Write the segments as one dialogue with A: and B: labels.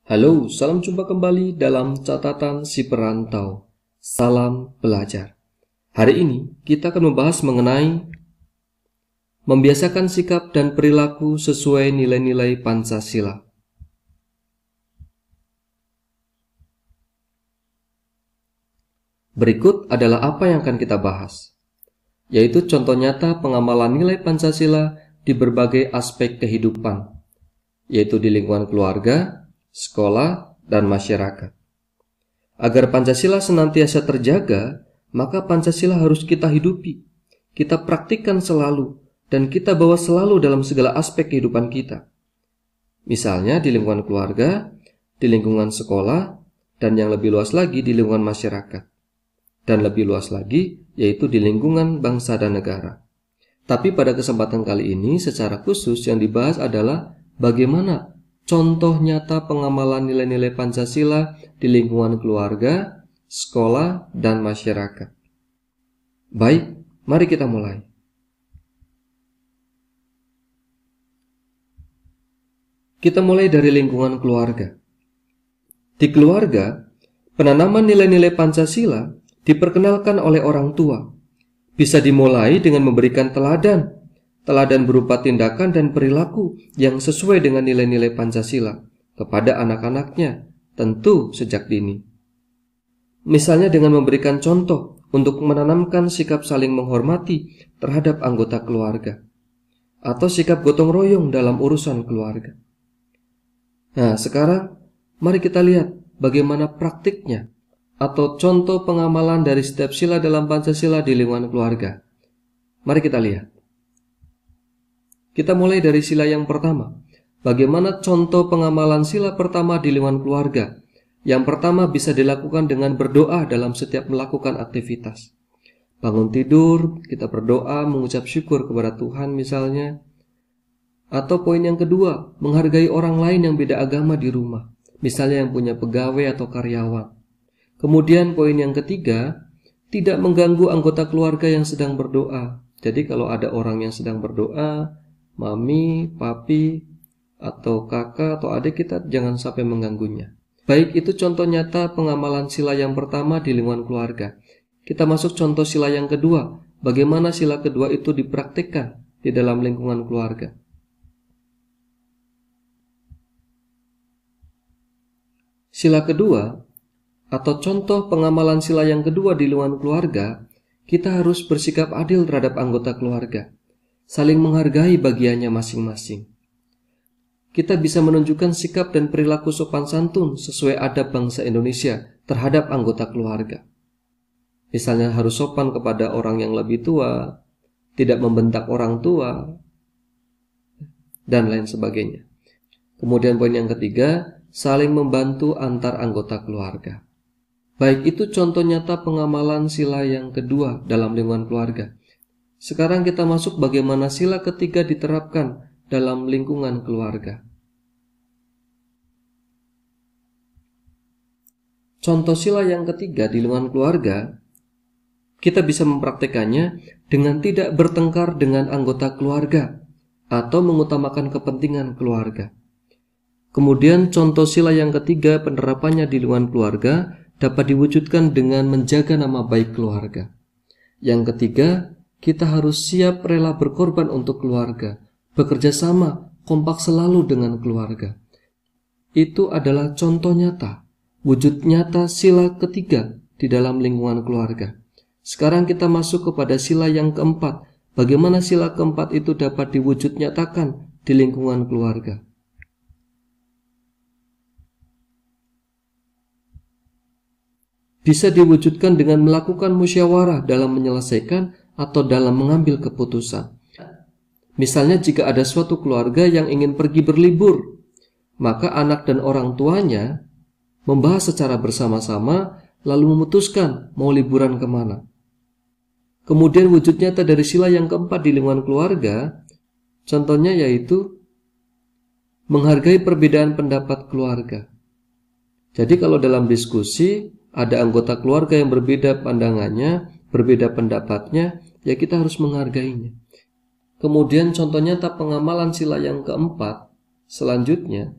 A: Halo, salam jumpa kembali dalam catatan si perantau. Salam belajar. Hari ini kita akan membahas mengenai membiasakan sikap dan perilaku sesuai nilai-nilai Pancasila. Berikut adalah apa yang akan kita bahas, yaitu contoh nyata pengamalan nilai Pancasila di berbagai aspek kehidupan, yaitu di lingkungan keluarga, sekolah, dan masyarakat. Agar Pancasila senantiasa terjaga, maka Pancasila harus kita hidupi, kita praktikkan selalu, dan kita bawa selalu dalam segala aspek kehidupan kita. Misalnya di lingkungan keluarga, di lingkungan sekolah, dan yang lebih luas lagi di lingkungan masyarakat. Dan lebih luas lagi, yaitu di lingkungan bangsa dan negara. Tapi pada kesempatan kali ini, secara khusus yang dibahas adalah bagaimana contoh nyata pengamalan nilai-nilai Pancasila di lingkungan keluarga, sekolah, dan masyarakat. Baik, mari kita mulai. Kita mulai dari lingkungan keluarga. Di keluarga, penanaman nilai-nilai Pancasila diperkenalkan oleh orang tua. Bisa dimulai dengan memberikan teladan berupa tindakan dan perilaku yang sesuai dengan nilai-nilai Pancasila kepada anak-anaknya, tentu sejak dini. Misalnya dengan memberikan contoh untuk menanamkan sikap saling menghormati terhadap anggota keluarga, atau sikap gotong royong dalam urusan keluarga. Nah, sekarang mari kita lihat bagaimana praktiknya atau contoh pengamalan dari setiap sila dalam Pancasila di lingkungan keluarga. Mari kita lihat. Kita mulai dari sila yang pertama. Bagaimana contoh pengamalan sila pertama di lingkungan keluarga? Yang pertama bisa dilakukan dengan berdoa dalam setiap melakukan aktivitas. Bangun tidur, kita berdoa, mengucap syukur kepada Tuhan misalnya. Atau poin yang kedua, menghargai orang lain yang beda agama di rumah. Misalnya yang punya pegawai atau karyawan. Kemudian poin yang ketiga, tidak mengganggu anggota keluarga yang sedang berdoa. Jadi kalau ada orang yang sedang berdoa, mami, papi, atau kakak atau adik, kita jangan sampai mengganggunya. Baik, itu contoh nyata pengamalan sila yang pertama di lingkungan keluarga. Kita masuk contoh sila yang kedua. Bagaimana sila kedua itu dipraktikkan di dalam lingkungan keluarga. Sila kedua, atau contoh pengamalan sila yang kedua di lingkungan keluarga, kita harus bersikap adil terhadap anggota keluarga, saling menghargai bagiannya masing-masing. Kita bisa menunjukkan sikap dan perilaku sopan santun sesuai adab bangsa Indonesia terhadap anggota keluarga. Misalnya harus sopan kepada orang yang lebih tua, tidak membentak orang tua, dan lain sebagainya. Kemudian poin yang ketiga, saling membantu antar anggota keluarga. Baik, itu contoh nyata pengamalan sila yang kedua dalam lingkungan keluarga. Sekarang kita masuk bagaimana sila ketiga diterapkan dalam lingkungan keluarga. Contoh sila yang ketiga di lingkungan keluarga, kita bisa mempraktekannya dengan tidak bertengkar dengan anggota keluarga atau mengutamakan kepentingan keluarga. Kemudian contoh sila yang ketiga penerapannya di lingkungan keluarga dapat diwujudkan dengan menjaga nama baik keluarga. Yang ketiga, kita harus siap rela berkorban untuk keluarga, bekerja sama, kompak selalu dengan keluarga. Itu adalah contoh nyata, wujud nyata sila ketiga di dalam lingkungan keluarga. Sekarang kita masuk kepada sila yang keempat. Bagaimana sila keempat itu dapat diwujud nyatakan di lingkungan keluarga. Bisa diwujudkan dengan melakukan musyawarah dalam menyelesaikan atau dalam mengambil keputusan. Misalnya jika ada suatu keluarga yang ingin pergi berlibur, maka anak dan orang tuanya membahas secara bersama-sama lalu memutuskan mau liburan kemana. Kemudian wujud nyata dari sila yang keempat di lingkungan keluarga, contohnya yaitu menghargai perbedaan pendapat keluarga. Jadi kalau dalam diskusi ada anggota keluarga yang berbeda pandangannya, berbeda pendapatnya, ya kita harus menghargainya. Kemudian contoh nyata pengamalan sila yang keempat selanjutnya,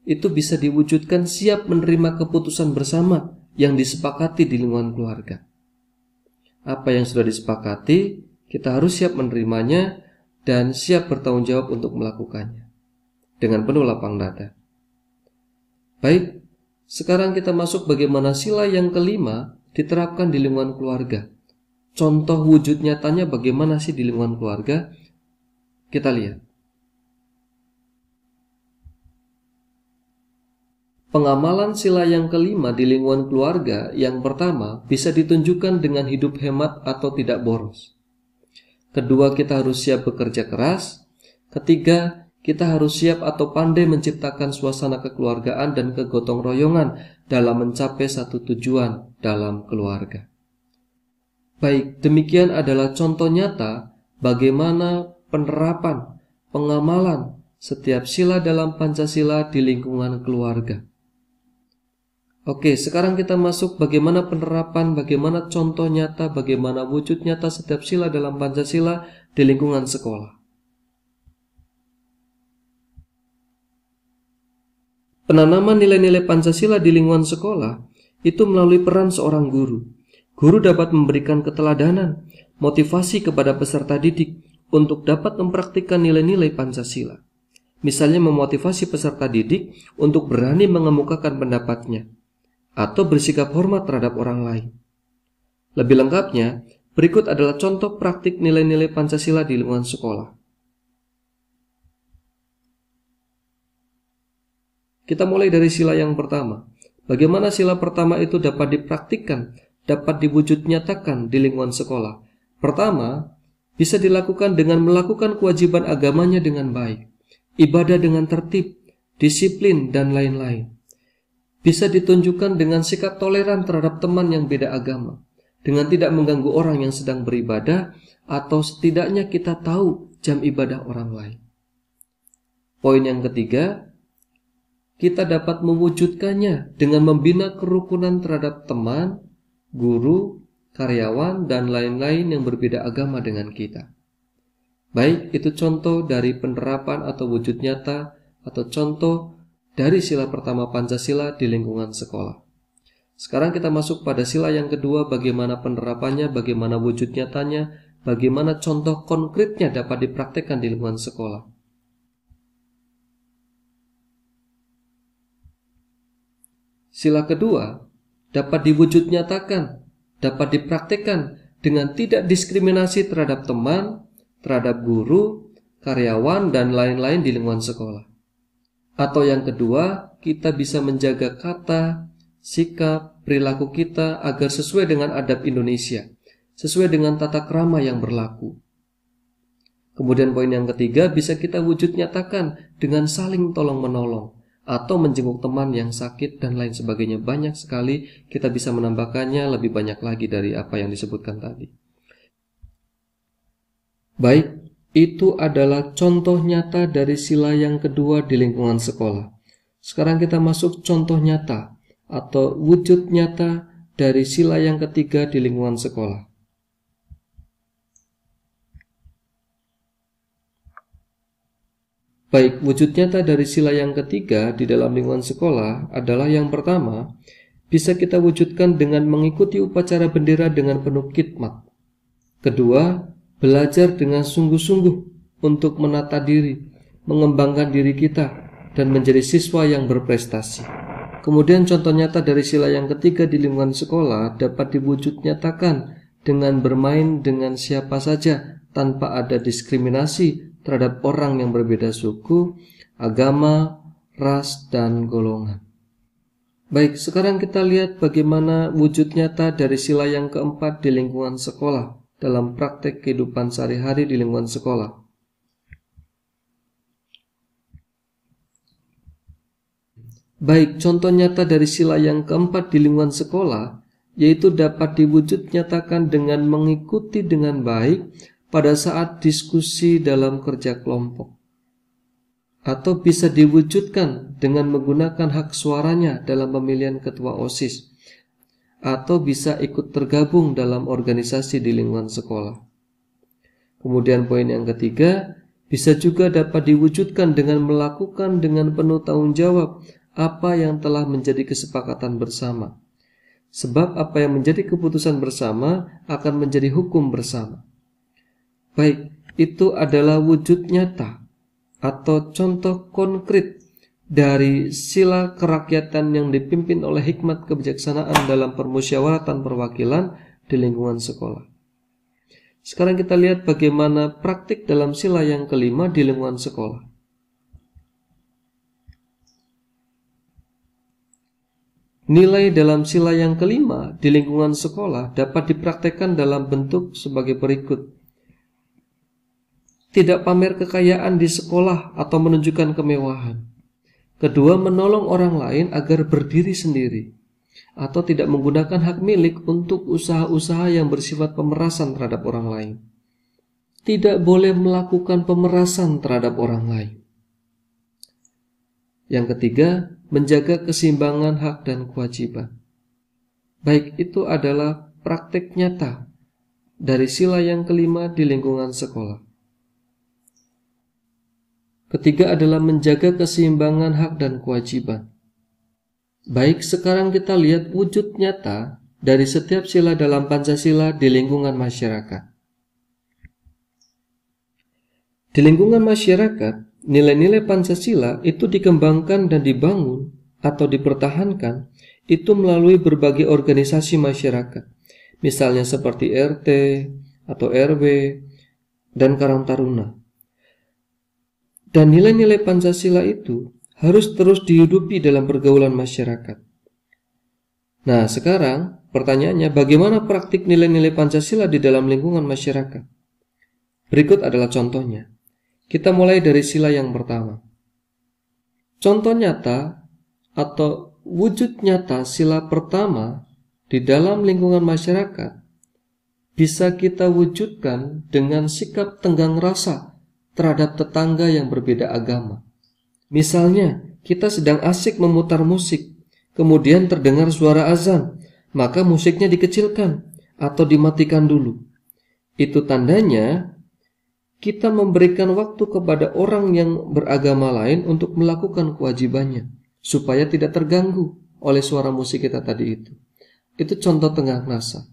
A: itu bisa diwujudkan siap menerima keputusan bersama yang disepakati di lingkungan keluarga. Apa yang sudah disepakati, kita harus siap menerimanya dan siap bertanggung jawab untuk melakukannya dengan penuh lapang dada. Baik, sekarang kita masuk bagaimana sila yang kelima diterapkan di lingkungan keluarga. Contoh wujud nyatanya bagaimana sih di lingkungan keluarga? Kita lihat. Pengamalan sila yang kelima di lingkungan keluarga yang pertama bisa ditunjukkan dengan hidup hemat atau tidak boros. Kedua, kita harus siap bekerja keras. Ketiga, kita harus siap atau pandai menciptakan suasana kekeluargaan dan kegotong royongan dalam mencapai satu tujuan dalam keluarga. Baik, demikian adalah contoh nyata bagaimana penerapan, pengamalan setiap sila dalam Pancasila di lingkungan keluarga. Oke, sekarang kita masuk bagaimana penerapan, bagaimana contoh nyata, bagaimana wujud nyata setiap sila dalam Pancasila di lingkungan sekolah. Penanaman nilai-nilai Pancasila di lingkungan sekolah itu melalui peran seorang guru. Guru dapat memberikan keteladanan, motivasi kepada peserta didik untuk dapat mempraktikkan nilai-nilai Pancasila. Misalnya memotivasi peserta didik untuk berani mengemukakan pendapatnya atau bersikap hormat terhadap orang lain. Lebih lengkapnya, berikut adalah contoh praktik nilai-nilai Pancasila di lingkungan sekolah. Kita mulai dari sila yang pertama. Bagaimana sila pertama itu dapat dipraktikkan, dapat diwujud nyatakan di lingkungan sekolah? Pertama, bisa dilakukan dengan melakukan kewajiban agamanya dengan baik, ibadah dengan tertib, disiplin, dan lain-lain. Bisa ditunjukkan dengan sikap toleran terhadap teman yang beda agama, dengan tidak mengganggu orang yang sedang beribadah, atau setidaknya kita tahu jam ibadah orang lain. Poin yang ketiga, kita dapat mewujudkannya dengan membina kerukunan terhadap teman, guru, karyawan, dan lain-lain yang berbeda agama dengan kita. Baik, itu contoh dari penerapan atau wujud nyata atau contoh dari sila pertama Pancasila di lingkungan sekolah. Sekarang kita masuk pada sila yang kedua, bagaimana penerapannya, bagaimana wujud nyatanya, bagaimana contoh konkretnya dapat dipraktekkan di lingkungan sekolah. Sila kedua dapat diwujud nyatakan, dapat dipraktekkan dengan tidak diskriminasi terhadap teman, terhadap guru, karyawan, dan lain-lain di lingkungan sekolah. Atau yang kedua, kita bisa menjaga kata, sikap, perilaku kita agar sesuai dengan adab Indonesia, sesuai dengan tata krama yang berlaku. Kemudian poin yang ketiga, bisa kita wujud nyatakan dengan saling tolong-menolong atau menjenguk teman yang sakit dan lain sebagainya. Banyak sekali, kita bisa menambahkannya lebih banyak lagi dari apa yang disebutkan tadi. Baik, itu adalah contoh nyata dari sila yang kedua di lingkungan sekolah. Sekarang kita masuk contoh nyata atau wujud nyata dari sila yang ketiga di lingkungan sekolah. Baik, wujud nyata dari sila yang ketiga di dalam lingkungan sekolah adalah yang pertama, bisa kita wujudkan dengan mengikuti upacara bendera dengan penuh khidmat. Kedua, belajar dengan sungguh-sungguh untuk menata diri, mengembangkan diri kita, dan menjadi siswa yang berprestasi. Kemudian contoh nyata dari sila yang ketiga di lingkungan sekolah dapat diwujud nyatakan dengan bermain dengan siapa saja tanpa ada diskriminasi terhadap orang yang berbeda suku, agama, ras, dan golongan. Baik, sekarang kita lihat bagaimana wujud nyata dari sila yang keempat di lingkungan sekolah dalam praktek kehidupan sehari-hari di lingkungan sekolah. Baik, contoh nyata dari sila yang keempat di lingkungan sekolah yaitu dapat diwujud nyatakan dengan mengikuti dengan baik pada saat diskusi dalam kerja kelompok, atau bisa diwujudkan dengan menggunakan hak suaranya dalam pemilihan ketua OSIS, atau bisa ikut tergabung dalam organisasi di lingkungan sekolah. Kemudian poin yang ketiga, Bisa juga dapat diwujudkan dengan melakukan dengan penuh tanggung jawab apa yang telah menjadi kesepakatan bersama. Sebab apa yang menjadi keputusan bersama akan menjadi hukum bersama. Baik, itu adalah wujud nyata atau contoh konkret dari sila kerakyatan yang dipimpin oleh hikmat kebijaksanaan dalam permusyawaratan perwakilan di lingkungan sekolah. Sekarang kita lihat bagaimana praktik dalam sila yang kelima di lingkungan sekolah. Nilai dalam sila yang kelima di lingkungan sekolah dapat dipraktekkan dalam bentuk sebagai berikut. Tidak pamer kekayaan di sekolah atau menunjukkan kemewahan. Kedua, menolong orang lain agar berdiri sendiri, atau tidak menggunakan hak milik untuk usaha-usaha yang bersifat pemerasan terhadap orang lain. Tidak boleh melakukan pemerasan terhadap orang lain. Yang ketiga, menjaga keseimbangan hak dan kewajiban. Baik, itu adalah praktik nyata dari sila yang kelima di lingkungan sekolah. Ketiga adalah menjaga keseimbangan hak dan kewajiban. Baik, sekarang kita lihat wujud nyata dari setiap sila dalam Pancasila di lingkungan masyarakat. Di lingkungan masyarakat, nilai-nilai Pancasila itu dikembangkan dan dibangun atau dipertahankan itu melalui berbagai organisasi masyarakat, misalnya seperti RT atau RW dan Karang Taruna. Dan nilai-nilai Pancasila itu harus terus dihidupi dalam pergaulan masyarakat. Nah, sekarang pertanyaannya, bagaimana praktik nilai-nilai Pancasila di dalam lingkungan masyarakat? Berikut adalah contohnya. Kita mulai dari sila yang pertama. Contoh nyata atau wujud nyata sila pertama di dalam lingkungan masyarakat bisa kita wujudkan dengan sikap tenggang rasa terhadap tetangga yang berbeda agama. Misalnya, kita sedang asik memutar musik, kemudian terdengar suara azan, maka musiknya dikecilkan atau dimatikan dulu. Itu tandanya kita memberikan waktu kepada orang yang beragama lain untuk melakukan kewajibannya, supaya tidak terganggu oleh suara musik kita tadi itu. Itu contoh tenggang rasa.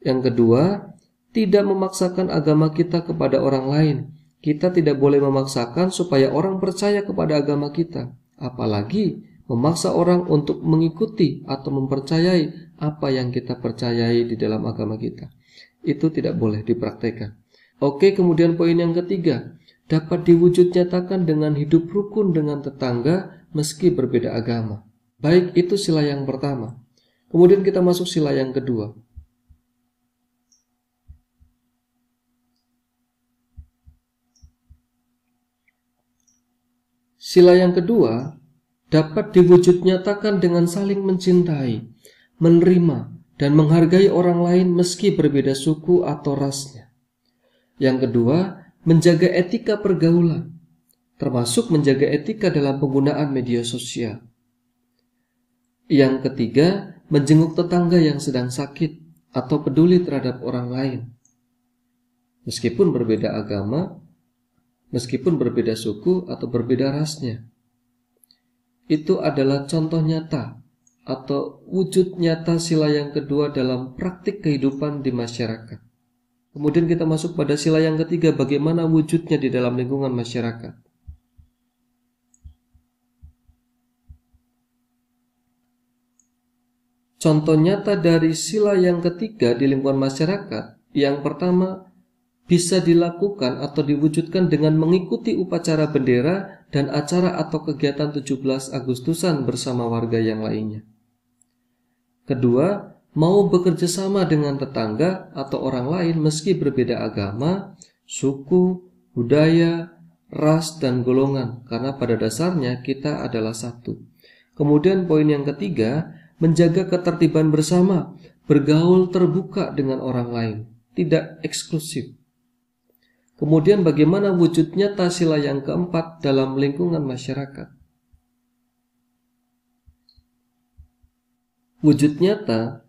A: Yang kedua, tidak memaksakan agama kita kepada orang lain. Kita tidak boleh memaksakan supaya orang percaya kepada agama kita, apalagi memaksa orang untuk mengikuti atau mempercayai apa yang kita percayai di dalam agama kita. Itu tidak boleh dipraktekkan. Oke, kemudian poin yang ketiga, dapat diwujud nyatakan dengan hidup rukun dengan tetangga meski berbeda agama. Baik, itu sila yang pertama. Kemudian kita masuk sila yang kedua. Sila yang kedua dapat diwujud nyatakan dengan saling mencintai, menerima, dan menghargai orang lain meski berbeda suku atau rasnya. Yang kedua, menjaga etika pergaulan, termasuk menjaga etika dalam penggunaan media sosial. Yang ketiga, menjenguk tetangga yang sedang sakit atau peduli terhadap orang lain, meskipun berbeda agama, meskipun berbeda suku atau berbeda rasnya. Itu adalah contoh nyata atau wujud nyata sila yang kedua dalam praktik kehidupan di masyarakat. Kemudian kita masuk pada sila yang ketiga, bagaimana wujudnya di dalam lingkungan masyarakat. Contoh nyata dari sila yang ketiga di lingkungan masyarakat, yang pertama, bisa dilakukan atau diwujudkan dengan mengikuti upacara bendera dan acara atau kegiatan 17 Agustusan bersama warga yang lainnya. Kedua, mau bekerja sama dengan tetangga atau orang lain meski berbeda agama, suku, budaya, ras, dan golongan, karena pada dasarnya kita adalah satu. Kemudian poin yang ketiga, menjaga ketertiban bersama, bergaul terbuka dengan orang lain, tidak eksklusif. Kemudian bagaimana wujud nyata sila yang keempat dalam lingkungan masyarakat? Wujud nyata,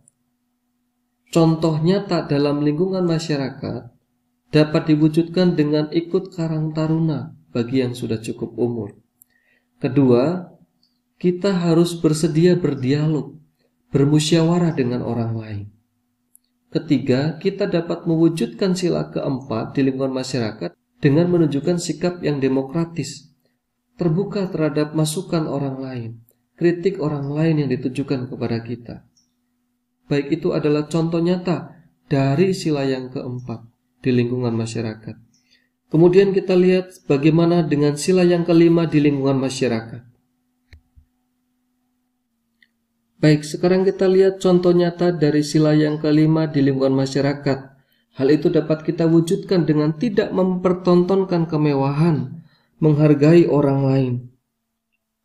A: contoh nyata dalam lingkungan masyarakat dapat diwujudkan dengan ikut karang taruna bagi yang sudah cukup umur. Kedua, kita harus bersedia berdialog, bermusyawarah dengan orang lain. Ketiga, kita dapat mewujudkan sila keempat di lingkungan masyarakat dengan menunjukkan sikap yang demokratis, terbuka terhadap masukan orang lain, kritik orang lain yang ditujukan kepada kita. Baik itu adalah contoh nyata dari sila yang keempat di lingkungan masyarakat. Kemudian kita lihat bagaimana dengan sila yang kelima di lingkungan masyarakat. Baik, sekarang kita lihat contoh nyata dari sila yang kelima di lingkungan masyarakat. Hal itu dapat kita wujudkan dengan tidak mempertontonkan kemewahan, menghargai orang lain.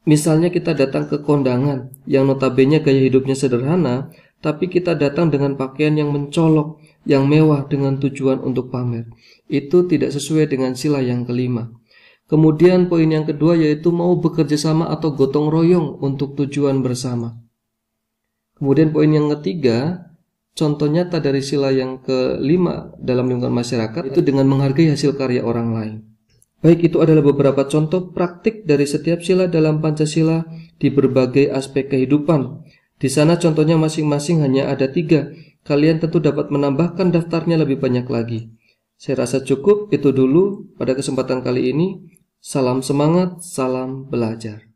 A: Misalnya kita datang ke kondangan yang notabene gaya hidupnya sederhana, tapi kita datang dengan pakaian yang mencolok, yang mewah dengan tujuan untuk pamer. Itu tidak sesuai dengan sila yang kelima. Kemudian poin yang kedua yaitu mau bekerja sama atau gotong royong untuk tujuan bersama. Kemudian poin yang ketiga, contoh nyata dari sila yang kelima dalam lingkungan masyarakat itu dengan menghargai hasil karya orang lain. Baik, itu adalah beberapa contoh praktik dari setiap sila dalam Pancasila di berbagai aspek kehidupan. Di sana contohnya masing-masing hanya ada 3. Kalian tentu dapat menambahkan daftarnya lebih banyak lagi. Saya rasa cukup itu dulu pada kesempatan kali ini. Salam semangat, salam belajar.